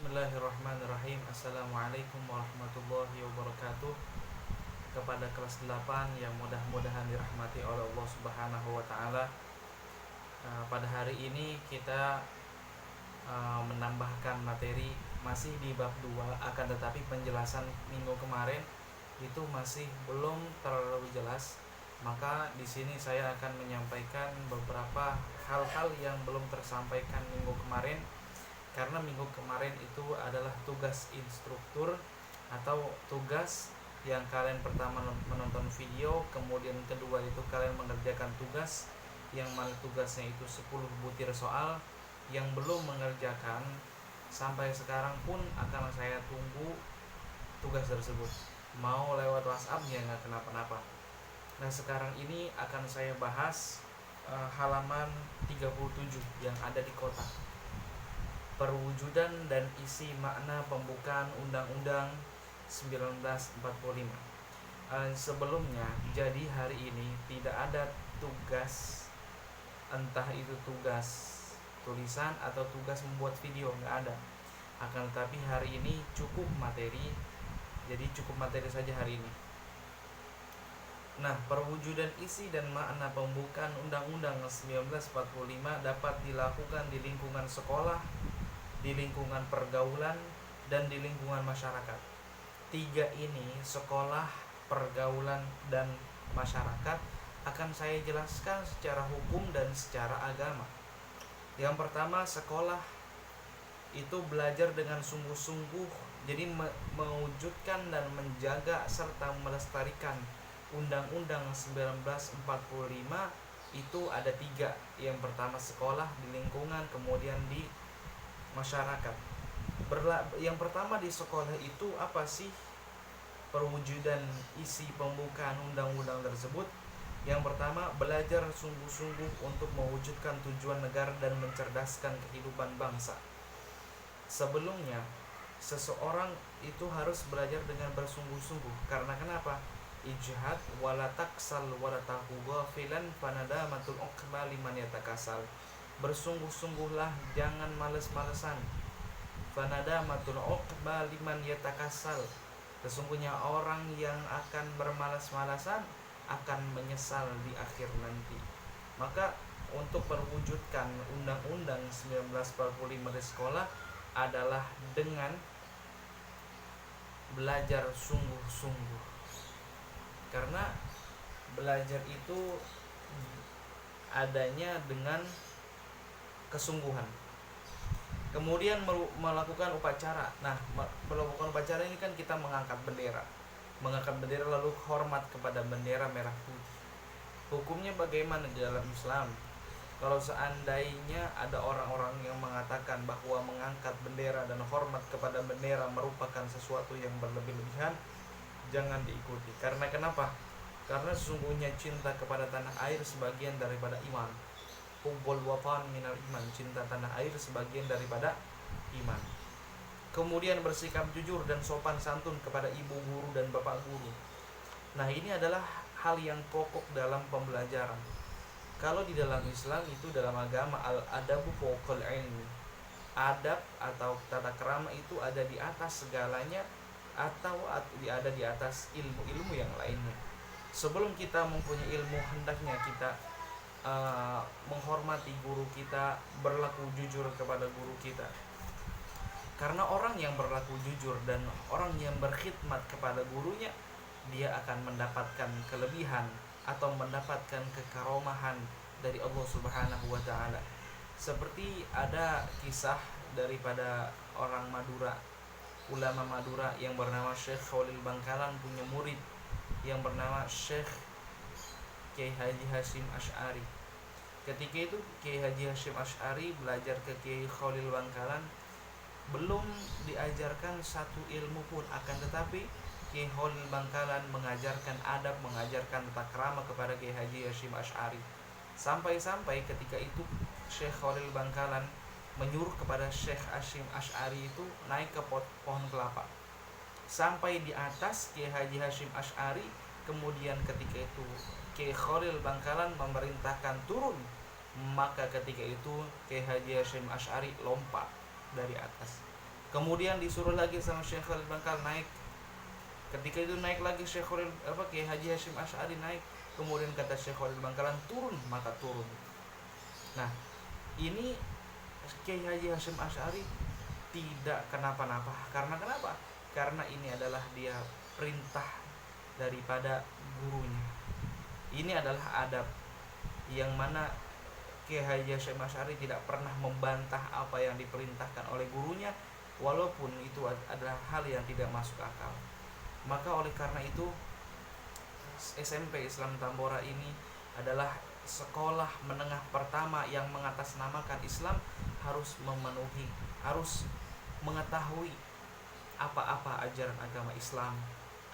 Bismillahirrahmanirrahim. Assalamualaikum warahmatullahi wabarakatuh. Kepada kelas 8 yang mudah-mudahan dirahmati oleh Allah Subhanahu wa taala. Pada hari ini kita menambahkan materi masih di bab 2, akan tetapi penjelasan minggu kemarin itu masih belum terlalu jelas. Maka di sini saya akan menyampaikan beberapa hal-hal yang belum tersampaikan minggu kemarin. Karena minggu kemarin itu adalah tugas instruktur atau tugas yang kalian pertama menonton video, kemudian kedua itu kalian mengerjakan tugas yang mana tugasnya itu 10 butir soal. Yang belum mengerjakan sampai sekarang pun akan saya tunggu tugas tersebut. Mau lewat WhatsApp ya nggak kenapa-napa. Nah sekarang ini akan saya bahas halaman 37 yang ada di kotak. Perwujudan dan isi makna pembukaan Undang-Undang 1945. Sebelumnya, jadi hari ini tidak ada tugas, entah itu tugas tulisan atau tugas membuat video, nggak ada. Akan tetapi hari ini cukup materi, jadi cukup materi saja hari ini. Nah, perwujudan isi dan makna pembukaan Undang-Undang 1945 dapat dilakukan di lingkungan sekolah, di lingkungan pergaulan, dan di lingkungan masyarakat. Tiga ini, sekolah, pergaulan, dan masyarakat, akan saya jelaskan secara hukum dan secara agama. Yang pertama, sekolah itu belajar dengan sungguh-sungguh, jadi mewujudkan dan menjaga serta melestarikan Undang-Undang 1945 itu ada tiga. Yang pertama sekolah, di lingkungan, kemudian di masyarakat. Yang pertama di sekolah itu apa sih perwujudan isi pembukaan undang-undang tersebut? Yang pertama, belajar sungguh-sungguh untuk mewujudkan tujuan negara dan mencerdaskan kehidupan bangsa. Sebelumnya, seseorang itu harus belajar dengan bersungguh-sungguh. Karena kenapa? Ijhad wala taksal wala taku ghafilan fanadamatul uqba liman yatakasal. Bersungguh-sungguhlah, jangan males-malesan. Fanadamatul uqba liman yatakasal. Sesungguhnya orang yang akan bermalas-malasan akan menyesal di akhir nanti. Maka untuk mewujudkan Undang-Undang 1945 di sekolah adalah dengan belajar sungguh-sungguh. Karena belajar itu adanya dengan kesungguhan. Kemudian melakukan upacara. Nah, melakukan upacara ini kan kita mengangkat bendera. Mengangkat bendera lalu hormat kepada bendera merah putih. Hukumnya bagaimana di dalam Islam? Kalau seandainya ada orang-orang yang mengatakan bahwa mengangkat bendera dan hormat kepada bendera merupakan sesuatu yang berlebih-lebihan, jangan diikuti. Karena kenapa? Karena sesungguhnya cinta kepada tanah air sebagian daripada iman. Hubbul watan minal iman, cinta tanah air sebagian daripada iman. Kemudian bersikap jujur dan sopan santun kepada ibu guru dan bapak guru. Nah, ini adalah hal yang pokok dalam pembelajaran. Kalau di dalam Islam itu, dalam agama, al-adabu fawqal ilmi. Adab atau tata krama itu ada di atas segalanya, atau ada di atas ilmu-ilmu yang lainnya. Sebelum kita mempunyai ilmu, hendaknya kita menghormati guru kita, berlaku jujur kepada guru kita. Karena orang yang berlaku jujur dan orang yang berkhidmat kepada gurunya, dia akan mendapatkan kelebihan atau mendapatkan kekaromahan dari Allah Subhanahu wa taala. Seperti ada kisah daripada orang Madura, ulama Madura yang bernama Syekh Khalil Bangkalan punya murid yang bernama Syekh Kiai Haji Hasyim Asy'ari. Ketika itu Kiai Haji Hasyim Asy'ari belajar ke Kiai Khalil Bangkalan, belum diajarkan satu ilmu pun, akan tetapi Kiai Khalil Bangkalan mengajarkan adab, mengajarkan tata krama kepada Kiai Haji Hasyim Asy'ari. Sampai-sampai ketika itu Syekh Khalil Bangkalan menyuruh kepada Syekh Hasyim Asy'ari itu naik ke pohon kelapa. Sampai di atas Kiai Haji Hasyim Asy'ari, kemudian ketika itu Kiai Khalil Bangkalan memerintahkan turun. Maka ketika itu Kiai Haji Hasyim Asy'ari lompat dari atas. Kemudian disuruh lagi sama Syekh Khalil Bangkal naik. Ketika itu naik lagi Syekh Khalil Kiai Haji Hasyim Asy'ari naik. Kemudian kata Syekh Khalil Bangkalan turun, maka turun. Nah, ini Kiai Haji Hasyim Asy'ari tidak kenapa-napa. Karena kenapa? Karena ini adalah dia perintah daripada gurunya. Ini adalah adab yang mana Kiai Haji Hasyim Asy'ari tidak pernah membantah apa yang diperintahkan oleh gurunya, walaupun itu adalah hal yang tidak masuk akal. Maka oleh karena itu SMP Islam Tambora ini adalah sekolah menengah pertama yang mengatasnamakan Islam, harus memenuhi, harus mengetahui apa-apa ajaran agama Islam.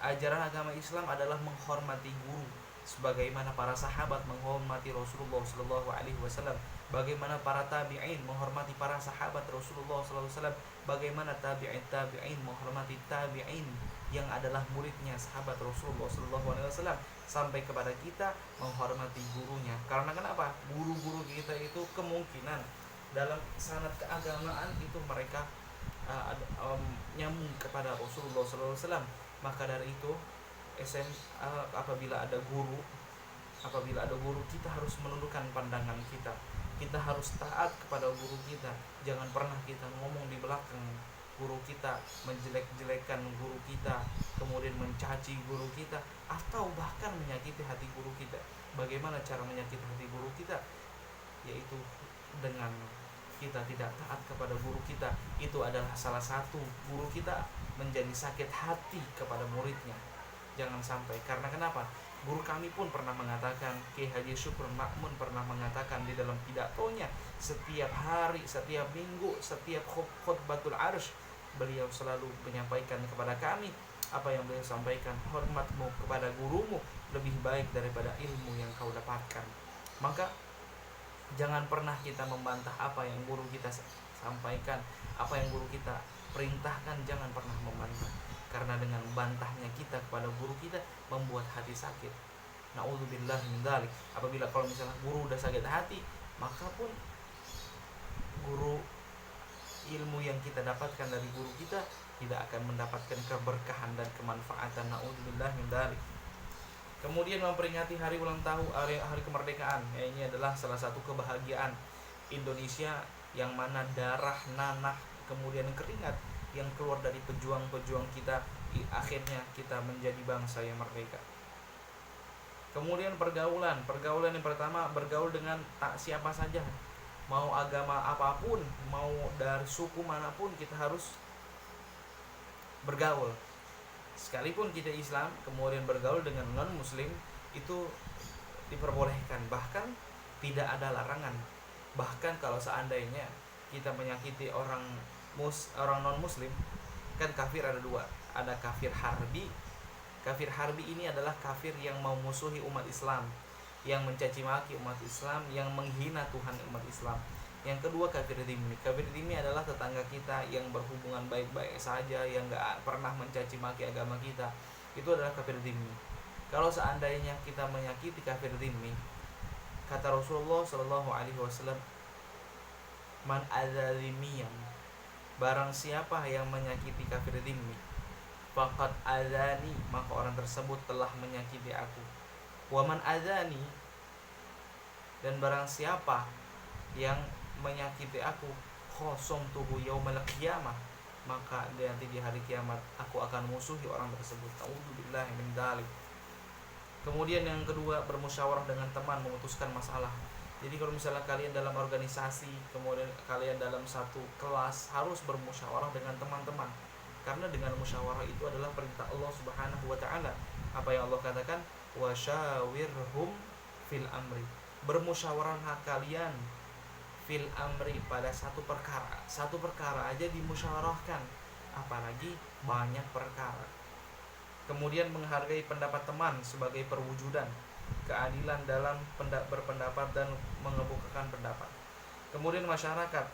Ajaran agama Islam adalah menghormati guru, sebagaimana para sahabat menghormati Rasulullah SAW, bagaimana para tabi'in menghormati para sahabat Rasulullah SAW, bagaimana tabi'in menghormati tabi'in yang adalah muridnya sahabat Rasulullah SAW, sampai kepada kita menghormati gurunya. Karena kenapa? Guru-guru kita itu kemungkinan dalam sanad keagamaan itu mereka nyambung kepada Rasulullah SAW. Maka dari itu apabila ada guru kita harus menundukkan pandangan kita. Kita harus taat kepada guru kita. Jangan pernah kita ngomong di belakang guru kita, menjelek-jelekan guru kita, kemudian mencaci guru kita, atau bahkan menyakiti hati guru kita. Bagaimana cara menyakiti hati guru kita? Yaitu dengan kita tidak taat kepada guru kita. Itu adalah salah satu guru kita menjadi sakit hati kepada muridnya. Jangan sampai. Karena kenapa? Guru kami pun pernah mengatakan, Kiai Haji Syukur Ma'mun pernah mengatakan di dalam pidatonya, setiap hari, setiap minggu, setiap khutbatul arsh, beliau selalu menyampaikan kepada kami apa yang beliau sampaikan, hormatmu kepada gurumu lebih baik daripada ilmu yang kau dapatkan. Maka jangan pernah kita membantah apa yang guru kita sampaikan, apa yang guru kita perintahkan, jangan pernah membantah. Karena dengan bantahnya kita kepada guru kita membuat hati sakit. Na'udzubillah min dzalik. Apabila kalau misalnya guru udah sakit hati, maka pun guru ilmu yang kita dapatkan dari guru kita tidak akan mendapatkan keberkahan dan kemanfaatan. Na'udzubillah min dzalik. Kemudian memperingati hari ulang tahun, hari kemerdekaan. Ya, ini adalah salah satu kebahagiaan Indonesia, yang mana darah, nanah, kemudian keringat yang keluar dari pejuang-pejuang kita, akhirnya kita menjadi bangsa yang merdeka. Kemudian pergaulan yang pertama, bergaul dengan siapa saja, mau agama apapun, mau dari suku manapun, kita harus bergaul. Sekalipun kita Islam, kemudian bergaul dengan non muslim itu diperbolehkan, bahkan tidak ada larangan. Bahkan kalau seandainya kita menyakiti orang non muslim, kan kafir ada dua, ada kafir harbi. Kafir harbi ini adalah kafir yang memusuhi umat Islam, yang mencaci maki umat Islam, yang menghina Tuhan umat Islam. Yang kedua kafir dhimmi. Kafir dhimmi adalah tetangga kita yang berhubungan baik-baik saja, yang gak pernah mencaci maki agama kita. Itu adalah kafir dhimmi. Kalau seandainya kita menyakiti kafir dhimmi, kata Rasulullah SAW, man adza dhimmiyan, barang siapa yang menyakiti kafir dhimmi, faqad adzani, maka orang tersebut telah menyakiti aku. Wa man adzani, dan barang siapa yang menyakiti aku, khosomtuhu yaumal qiyamah, maka nanti di hari kiamat aku akan musuhi orang tersebut. A'udzubillahi min dzalik. Kemudian yang kedua, bermusyawarah dengan teman memutuskan masalah. Jadi kalau misalnya kalian dalam organisasi, kemudian kalian dalam satu kelas, harus bermusyawarah dengan teman-teman. Karena dengan musyawarah itu adalah perintah Allah Subhanahu wa taala. Apa yang Allah katakan? Wasyawirhum fil amri. Bermusyawarahlah kalian fil amri, pada satu perkara. Satu perkara aja dimusyawarahkan, apalagi banyak perkara. Kemudian menghargai pendapat teman sebagai perwujudan keadilan dalam berpendapat dan mengemukakan pendapat. Kemudian masyarakat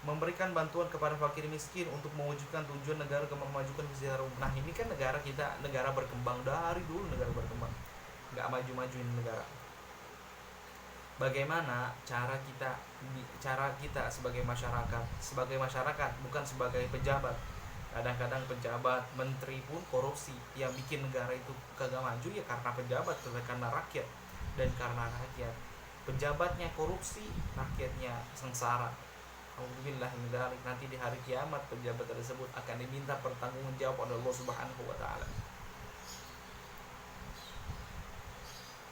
memberikan bantuan kepada fakir miskin untuk mewujudkan tujuan negara memajukan kesejahteraan. Nah, ini kan negara kita, negara berkembang dari dulu, negara berkembang, nggak maju-majuin negara. bagaimana cara kita sebagai masyarakat bukan sebagai pejabat. Kadang-kadang pejabat, menteri pun korupsi. Yang bikin negara itu kagak maju ya karena pejabat, karena rakyat. Dan karena rakyat, pejabatnya korupsi, rakyatnya sengsara. Alhamdulillah, nanti di hari kiamat pejabat tersebut akan diminta pertanggungjawab oleh Allah Subhanahu wa taala.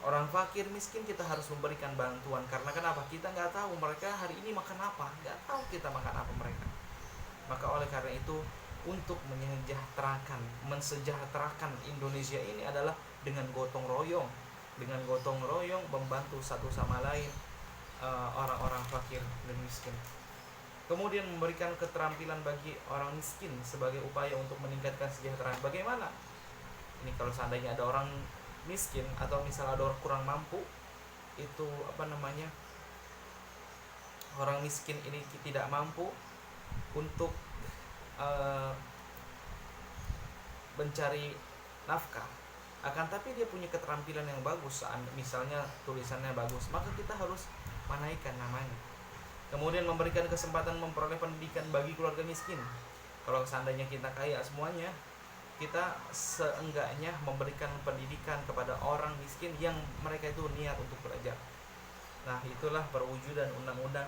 Orang fakir miskin kita harus memberikan bantuan, karena kenapa? Kita nggak tahu mereka hari ini makan apa, nggak tahu kita makan apa mereka. Maka oleh karena itu, untuk mensejahterakan Indonesia ini adalah dengan gotong royong, membantu satu sama lain, orang-orang fakir dan miskin. Kemudian memberikan keterampilan bagi orang miskin sebagai upaya untuk meningkatkan kesejahteraan. Bagaimana? Ini kalau seandainya ada orang miskin atau misalnya ada orang kurang mampu, itu orang miskin ini tidak mampu untuk mencari nafkah, akan tapi dia punya keterampilan yang bagus, misalnya tulisannya bagus, maka kita harus menaikkan namanya. Kemudian memberikan kesempatan memperoleh pendidikan bagi keluarga miskin. Kalau seandainya kita kaya semuanya, kita seenggaknya memberikan pendidikan kepada orang miskin yang mereka itu niat untuk belajar. Nah, itulah perwujudan undang-undang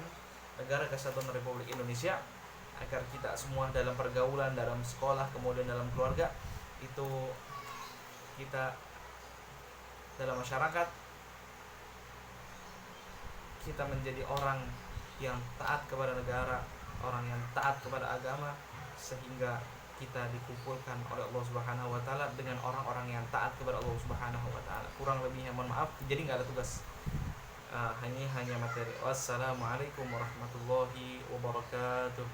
Negara Kesatuan Republik Indonesia, agar kita semua dalam pergaulan, dalam sekolah, kemudian dalam keluarga, itu kita dalam masyarakat, kita menjadi orang yang taat kepada negara, orang yang taat kepada agama, sehingga kita dikumpulkan oleh Allah Subhanahu wa taala dengan orang-orang yang taat kepada Allah Subhanahu wa taala. Kurang lebihnya mohon maaf, jadi nggak ada tugas. Hanya materi. Wassalamualaikum warahmatullahi wabarakatuh.